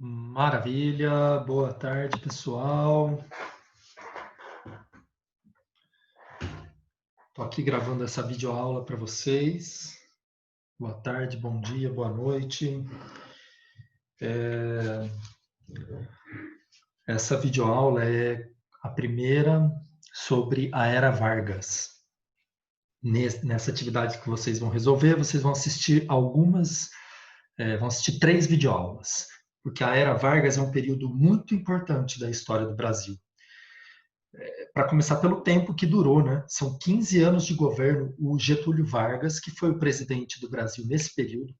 Maravilha, boa tarde, pessoal. Estou aqui gravando essa videoaula para vocês. Boa tarde, bom dia, boa noite. Essa videoaula é a primeira sobre a Era Vargas. Nessa atividade que vocês vão resolver, vocês vão assistir vão assistir 3 videoaulas, porque a Era Vargas é um período muito importante da história do Brasil. Para começar pelo tempo que durou, né? São 15 anos de governo. O Getúlio Vargas, que foi o presidente do Brasil nesse período,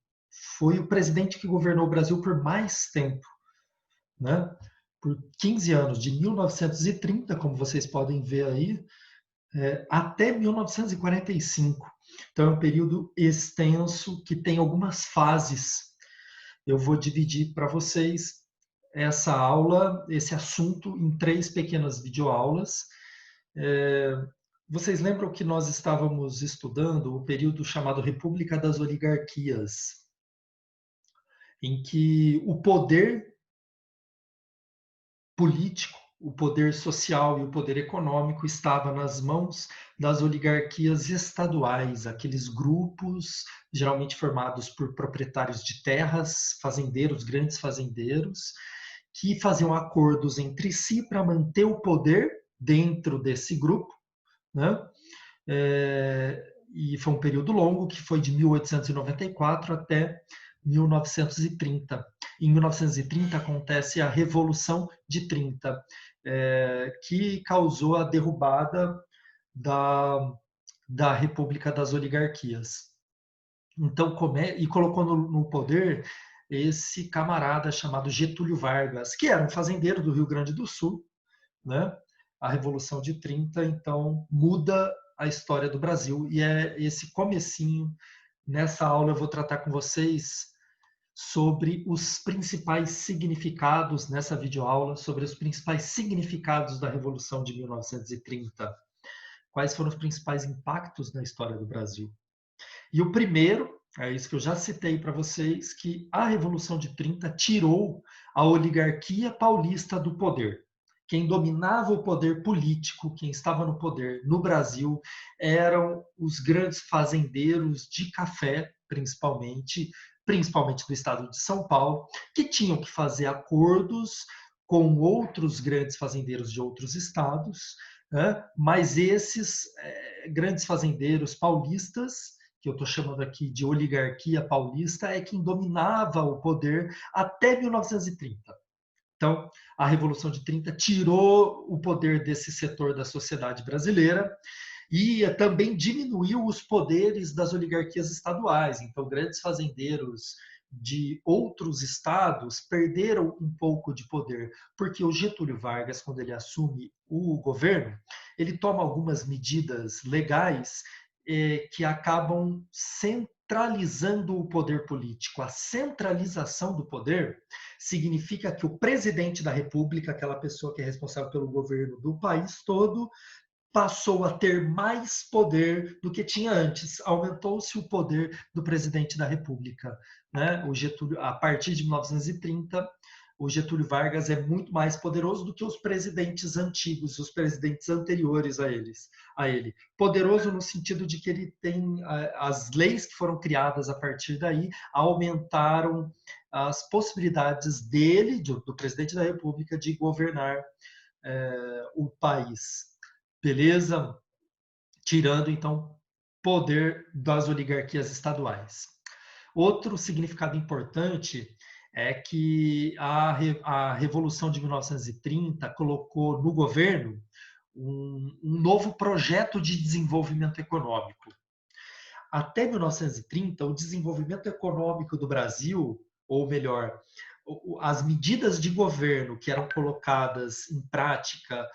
foi o presidente que governou o Brasil por mais tempo, né? Por 15 anos, de 1930, como vocês podem ver aí, até 1945. Então, é um período extenso que tem algumas fases. Eu vou dividir para vocês essa aula, esse assunto, em 3 pequenas videoaulas. Vocês lembram que nós estávamos estudando o período chamado República das Oligarquias, em que o poder político, o poder social e o poder econômico estava nas mãos das oligarquias estaduais, aqueles grupos geralmente formados por proprietários de terras, fazendeiros, grandes fazendeiros, que faziam acordos entre si para manter o poder dentro desse grupo, né? E foi um período longo, que foi de 1894 até 1930. Em 1930 acontece a Revolução de 30, que causou a derrubada da República das Oligarquias. Então, e colocou no poder esse camarada chamado Getúlio Vargas, que era um fazendeiro do Rio Grande do Sul, né? A Revolução de 30, então, muda a história do Brasil. E é esse comecinho. Nessa aula eu vou tratar com vocês sobre os principais significados, nessa videoaula, sobre os principais significados da Revolução de 1930. Quais foram os principais impactos na história do Brasil. E o primeiro, é isso que eu já citei para vocês, que a Revolução de 30 tirou a oligarquia paulista do poder. Quem dominava o poder político, quem estava no poder no Brasil, eram os grandes fazendeiros de café, principalmente do estado de São Paulo, que tinham que fazer acordos com outros grandes fazendeiros de outros estados, né? Mas esses grandes fazendeiros paulistas, que eu estou chamando aqui de oligarquia paulista, é quem dominava o poder até 1930. Então, a Revolução de 30 tirou o poder desse setor da sociedade brasileira e também diminuiu os poderes das oligarquias estaduais. Então, grandes fazendeiros de outros estados perderam um pouco de poder, porque o Getúlio Vargas, quando ele assume o governo, ele toma algumas medidas legais que acabam centralizando o poder político. A centralização do poder significa que o presidente da República, aquela pessoa que é responsável pelo governo do país todo, passou a ter mais poder do que tinha antes. Aumentou-se o poder do presidente da República, né? O Getúlio, a partir de 1930, o Getúlio Vargas é muito mais poderoso do que os presidentes antigos, os presidentes anteriores a ele. Poderoso no sentido de que ele tem as leis que foram criadas a partir daí aumentaram as possibilidades dele, do presidente da República, de governar o país. Beleza? Tirando, então, poder das oligarquias estaduais. Outro significado importante é que a Revolução de 1930 colocou no governo um novo projeto de desenvolvimento econômico. Até 1930, o desenvolvimento econômico do Brasil, ou melhor, as medidas de governo que eram colocadas em prática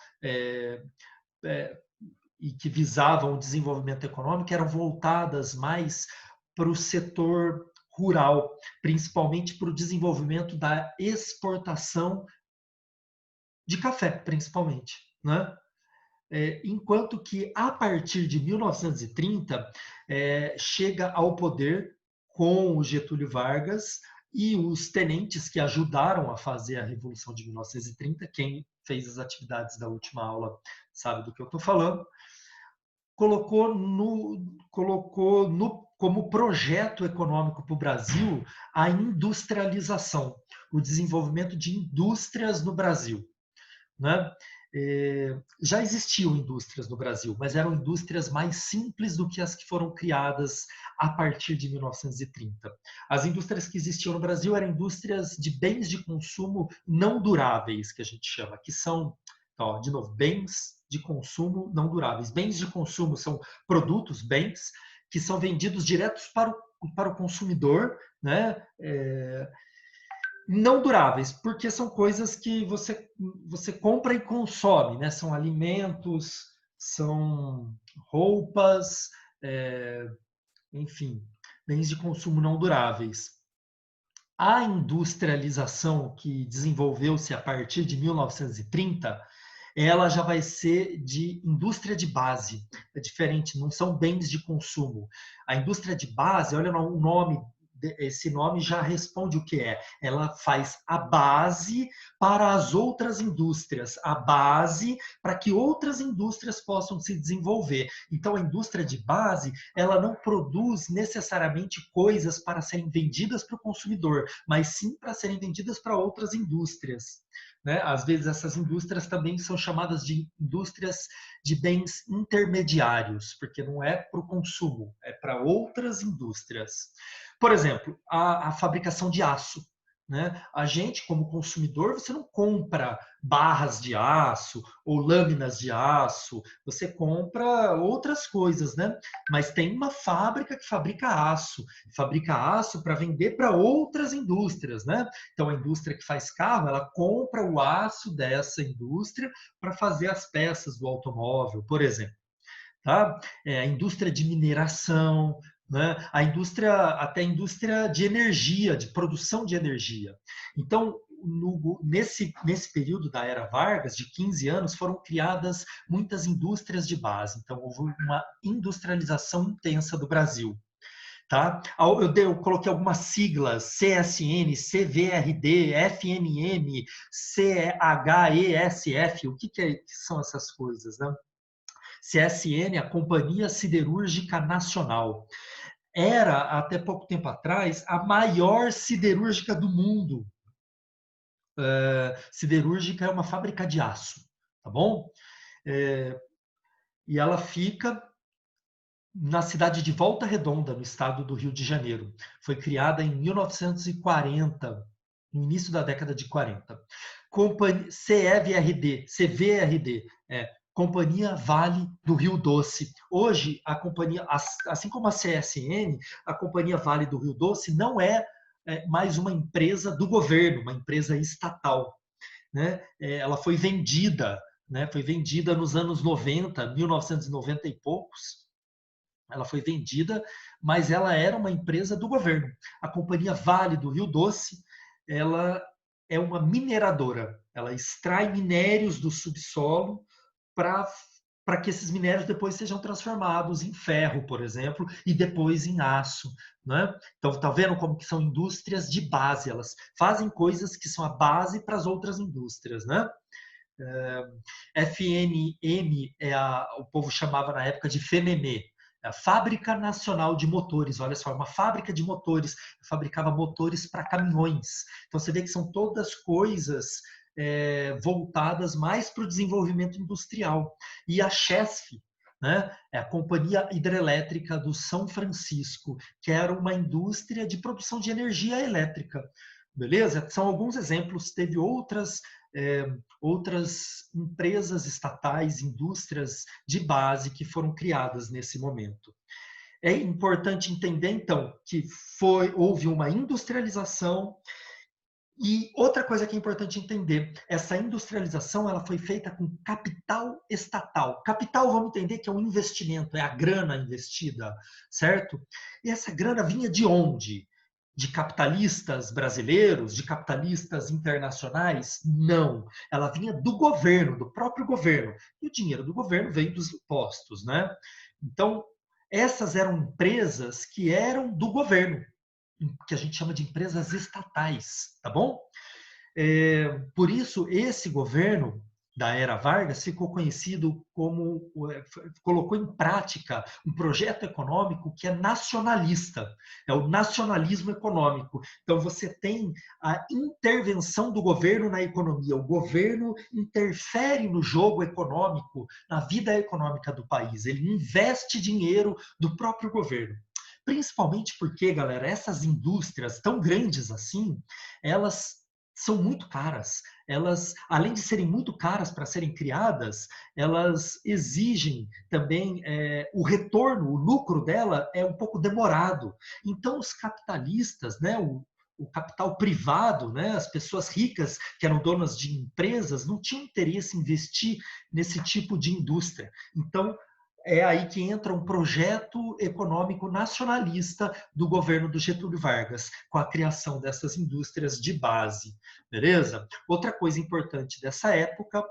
e que visavam o desenvolvimento econômico eram voltadas mais para o setor rural, principalmente para o desenvolvimento da exportação de café, principalmente, né? Enquanto que, a partir de 1930, chega ao poder, com o Getúlio Vargas, e os tenentes que ajudaram a fazer a Revolução de 1930, quem fez as atividades da última aula sabe do que eu estou falando, colocou como projeto econômico para o Brasil a industrialização, o desenvolvimento de indústrias no Brasil, né? Já existiam indústrias no Brasil, mas eram indústrias mais simples do que as que foram criadas a partir de 1930. As indústrias que existiam no Brasil eram indústrias de bens de consumo não duráveis, que a gente chama, que são, ó, de novo, bens de consumo não duráveis. Bens de consumo são produtos, bens, que são vendidos diretos para o consumidor, né? Não duráveis, porque são coisas que você compra e consome, né? São alimentos, são roupas, enfim, bens de consumo não duráveis. A industrialização que desenvolveu-se a partir de 1930, ela já vai ser de indústria de base. É diferente, não são bens de consumo. A indústria de base, olha o nome, esse nome já responde o que é. Ela faz a base para as outras indústrias, a base para que outras indústrias possam se desenvolver. Então, a indústria de base, ela não produz necessariamente coisas para serem vendidas para o consumidor, mas sim para serem vendidas para outras indústrias. Né? Às vezes, essas indústrias também são chamadas de indústrias de bens intermediários, porque não é para o consumo, é para outras indústrias. Por exemplo, a fabricação de aço. Né? A gente, como consumidor, você não compra barras de aço ou lâminas de aço, você compra outras coisas, né? Mas tem uma fábrica que fabrica aço para vender para outras indústrias, né? Então, a indústria que faz carro, ela compra o aço dessa indústria para fazer as peças do automóvel, por exemplo. Tá? A indústria de mineração, né? Até a indústria de energia, de produção de energia. Então, nesse período da Era Vargas, de 15 anos, foram criadas muitas indústrias de base. Então, houve uma industrialização intensa do Brasil. Tá? Eu coloquei algumas siglas: CSN, CVRD, FNM, CHESF. O que são essas coisas? Né? CSN, a Companhia Siderúrgica Nacional. Era, até pouco tempo atrás, a maior siderúrgica do mundo. Siderúrgica é uma fábrica de aço, tá bom? E ela fica na cidade de Volta Redonda, no estado do Rio de Janeiro. Foi criada em 1940, no início da década de 40. CVRD, Companhia Vale do Rio Doce. Hoje, a companhia, assim como a CSN, a Companhia Vale do Rio Doce não é mais uma empresa do governo, uma empresa estatal. Né? Ela foi vendida, né? Foi vendida nos anos 90, 1990 e poucos. Ela foi vendida, mas ela era uma empresa do governo. A Companhia Vale do Rio Doce, ela é uma mineradora. Ela extrai minérios do subsolo para que esses minérios depois sejam transformados em ferro, por exemplo, e depois em aço. Né? Então, está vendo como que são indústrias de base? Elas fazem coisas que são a base para as outras indústrias. Né? FNM, o povo chamava na época de FEMEME, a Fábrica Nacional de Motores. Olha só, uma fábrica de motores, fabricava motores para caminhões. Então você vê que são todas coisas voltadas mais para o desenvolvimento industrial. E a CHESF, né, é a Companhia Hidrelétrica do São Francisco, que era uma indústria de produção de energia elétrica. Beleza? São alguns exemplos, teve outras empresas estatais, indústrias de base que foram criadas nesse momento. É importante entender, então, que houve uma industrialização. E outra coisa que é importante entender, essa industrialização ela foi feita com capital estatal. Capital, vamos entender que é um investimento, é a grana investida, certo? E essa grana vinha de onde? De capitalistas brasileiros, de capitalistas internacionais? Não. Ela vinha do governo, do próprio governo. E o dinheiro do governo veio dos impostos, né? Então, essas eram empresas que eram do governo. que a gente chama de empresas estatais, tá bom? Por isso, esse governo da era Vargas ficou conhecido como, colocou em prática um projeto econômico que é nacionalista, é o nacionalismo econômico. Então, você tem a intervenção do governo na economia, o governo interfere no jogo econômico, na vida econômica do país, ele investe dinheiro do próprio governo. Principalmente porque, galera, essas indústrias tão grandes assim, elas são muito caras. Elas, além de serem muito caras para serem criadas, elas exigem também o retorno, o lucro dela é um pouco demorado. Então, os capitalistas, né, o capital privado, né, as pessoas ricas que eram donas de empresas, não tinham interesse em investir nesse tipo de indústria. Então, é aí que entra um projeto econômico nacionalista do governo do Getúlio Vargas, com a criação dessas indústrias de base, beleza? Outra coisa importante dessa época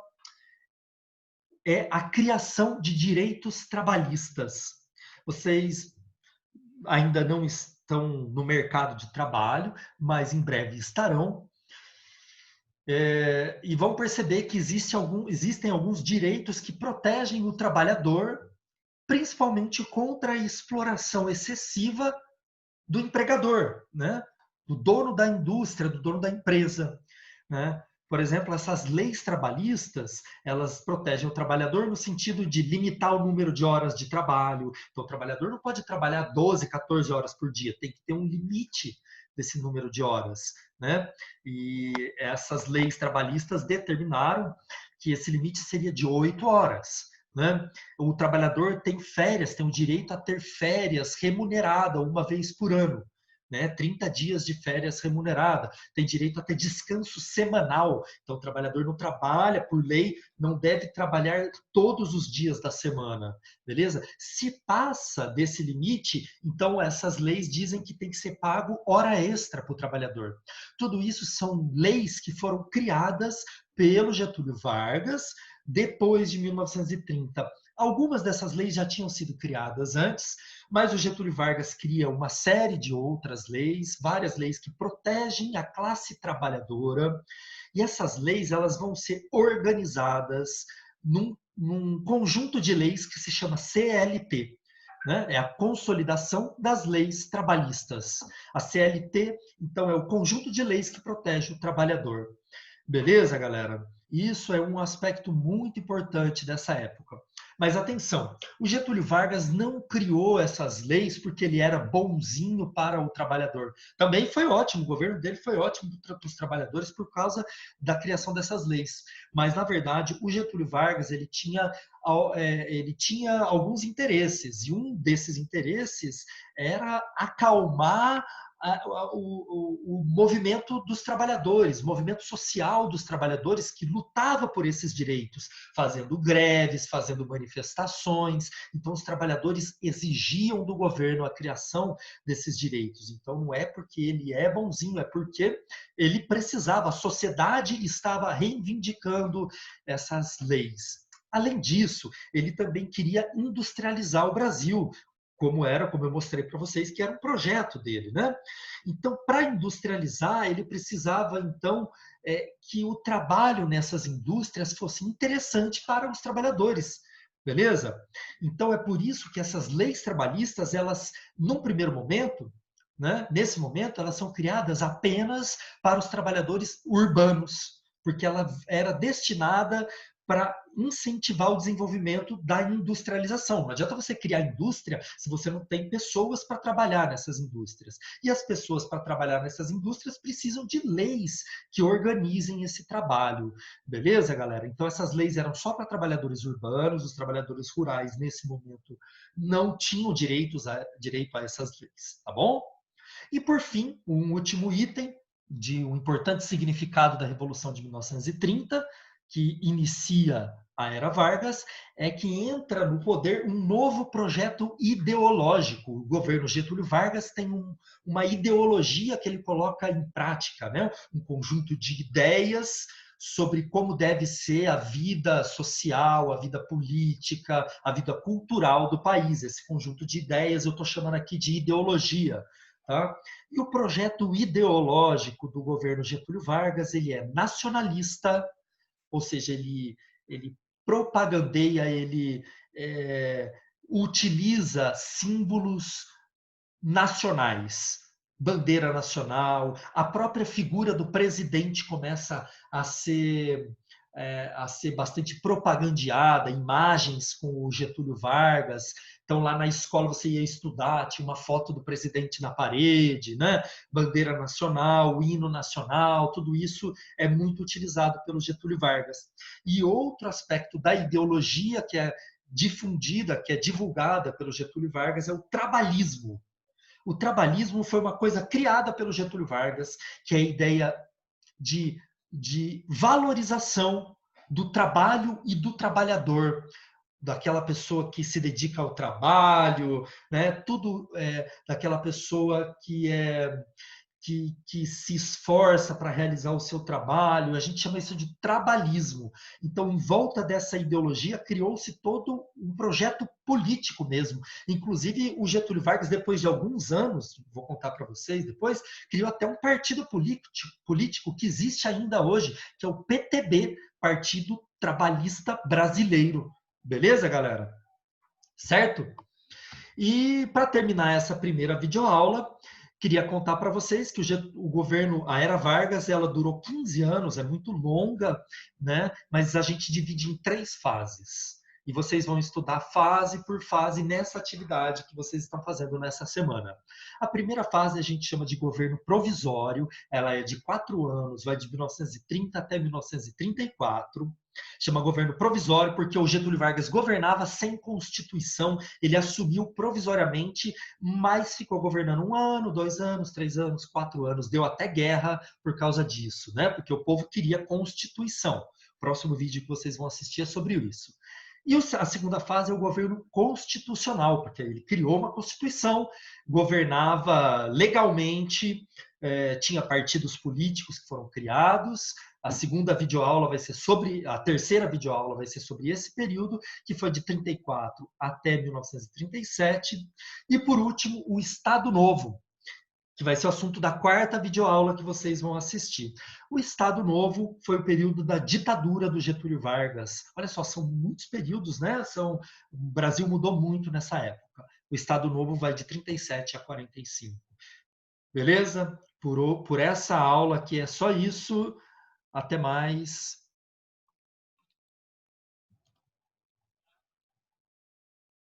é a criação de direitos trabalhistas. Vocês ainda não estão no mercado de trabalho, mas em breve estarão. E vão perceber que existem alguns direitos que protegem o trabalhador, principalmente contra a exploração excessiva do empregador, né? Do dono da indústria, do dono da empresa, né? Por exemplo, essas leis trabalhistas, elas protegem o trabalhador no sentido de limitar o número de horas de trabalho. Então, o trabalhador não pode trabalhar 12, 14 horas por dia, tem que ter um limite desse número de horas, né? E essas leis trabalhistas determinaram que esse limite seria de 8 horas. Né? O trabalhador tem férias, tem o direito a ter férias remunerada uma vez por ano. Né? 30 dias de férias remunerada, tem direito a ter descanso semanal. Então, o trabalhador não trabalha, por lei, não deve trabalhar todos os dias da semana, beleza? Se passa desse limite, então essas leis dizem que tem que ser pago hora extra para o trabalhador. Tudo isso são leis que foram criadas pelo Getúlio Vargas depois de 1930. Algumas dessas leis já tinham sido criadas antes, mas o Getúlio Vargas cria uma série de outras leis, várias leis que protegem a classe trabalhadora, e essas leis elas vão ser organizadas num conjunto de leis que se chama CLT. Né? É a consolidação das leis trabalhistas. A CLT, então, é o conjunto de leis que protege o trabalhador. Beleza, galera? Isso é um aspecto muito importante dessa época. Mas atenção, o Getúlio Vargas não criou essas leis porque ele era bonzinho para o trabalhador. Também foi ótimo, o governo dele foi ótimo para os trabalhadores por causa da criação dessas leis. Mas, na verdade, o Getúlio Vargas ele tinha alguns interesses, e um desses interesses era acalmar o movimento dos trabalhadores, o movimento social dos trabalhadores que lutava por esses direitos, fazendo greves, fazendo manifestações. Então, os trabalhadores exigiam do governo a criação desses direitos. Então, não é porque ele é bonzinho, é porque ele precisava, a sociedade estava reivindicando essas leis. Além disso, ele também queria industrializar o Brasil, como eu mostrei para vocês, que era um projeto dele, né? Então, para industrializar, ele precisava, então, que o trabalho nessas indústrias fosse interessante para os trabalhadores, beleza? Então, é por isso que essas leis trabalhistas, elas, num primeiro momento, né, nesse momento, elas são criadas apenas para os trabalhadores urbanos, porque ela era destinada para incentivar o desenvolvimento da industrialização. Não adianta você criar indústria se você não tem pessoas para trabalhar nessas indústrias. E as pessoas para trabalhar nessas indústrias precisam de leis que organizem esse trabalho. Beleza, galera? Então, essas leis eram só para trabalhadores urbanos, os trabalhadores rurais, nesse momento, não tinham direito a essas leis, tá bom? E, por fim, um último item de um importante significado da Revolução de 1930, que inicia a Era Vargas, é que entra no poder um novo projeto ideológico. O governo Getúlio Vargas tem uma ideologia que ele coloca em prática, né? Um conjunto de ideias sobre como deve ser a vida social, a vida política, a vida cultural do país. Esse conjunto de ideias eu estou chamando aqui de ideologia. Tá? E o projeto ideológico do governo Getúlio Vargas, ele é nacionalista, ou seja, ele propagandeia, ele é, utiliza símbolos nacionais, bandeira nacional, a própria figura do presidente começa a ser bastante propagandeada, imagens com o Getúlio Vargas. Então, lá na escola você ia estudar, tinha uma foto do presidente na parede, né? Bandeira nacional, hino nacional, tudo isso é muito utilizado pelo Getúlio Vargas. E outro aspecto da ideologia que é difundida, que é divulgada pelo Getúlio Vargas, é o trabalhismo. O trabalhismo foi uma coisa criada pelo Getúlio Vargas, que é a ideia de, de valorização do trabalho e do trabalhador, daquela pessoa que se dedica ao trabalho, né? Tudo daquela pessoa que se esforça para realizar o seu trabalho. A gente chama isso de trabalhismo. Então, em volta dessa ideologia, criou-se todo um projeto político mesmo. Inclusive, o Getúlio Vargas, depois de alguns anos, vou contar para vocês depois, criou até um partido político que existe ainda hoje, que é o PTB, Partido Trabalhista Brasileiro. Beleza, galera? Certo? E para terminar essa primeira videoaula, queria contar para vocês que o governo, a Era Vargas, ela durou 15 anos, é muito longa, né? Mas a gente divide em 3 fases. E vocês vão estudar fase por fase nessa atividade que vocês estão fazendo nessa semana. A primeira fase a gente chama de governo provisório, ela é de 4 anos, vai de 1930 até 1934. Chama governo provisório porque o Getúlio Vargas governava sem Constituição, ele assumiu provisoriamente, mas ficou governando 1 ano, 2 anos, 3 anos, 4 anos, deu até guerra por causa disso, né? Porque o povo queria Constituição. O próximo vídeo que vocês vão assistir é sobre isso. E a segunda fase é o governo constitucional, porque ele criou uma Constituição, governava legalmente, tinha partidos políticos que foram criados. A segunda videoaula vai ser sobre, a terceira videoaula vai ser sobre esse período, que foi de 34 até 1937. E, por último, o Estado Novo, que vai ser o assunto da quarta videoaula que vocês vão assistir. O Estado Novo foi o período da ditadura do Getúlio Vargas. Olha só, são muitos períodos, né? O Brasil mudou muito nessa época. O Estado Novo vai de 37 a 45. Beleza? Por essa aula que é só isso. Até mais.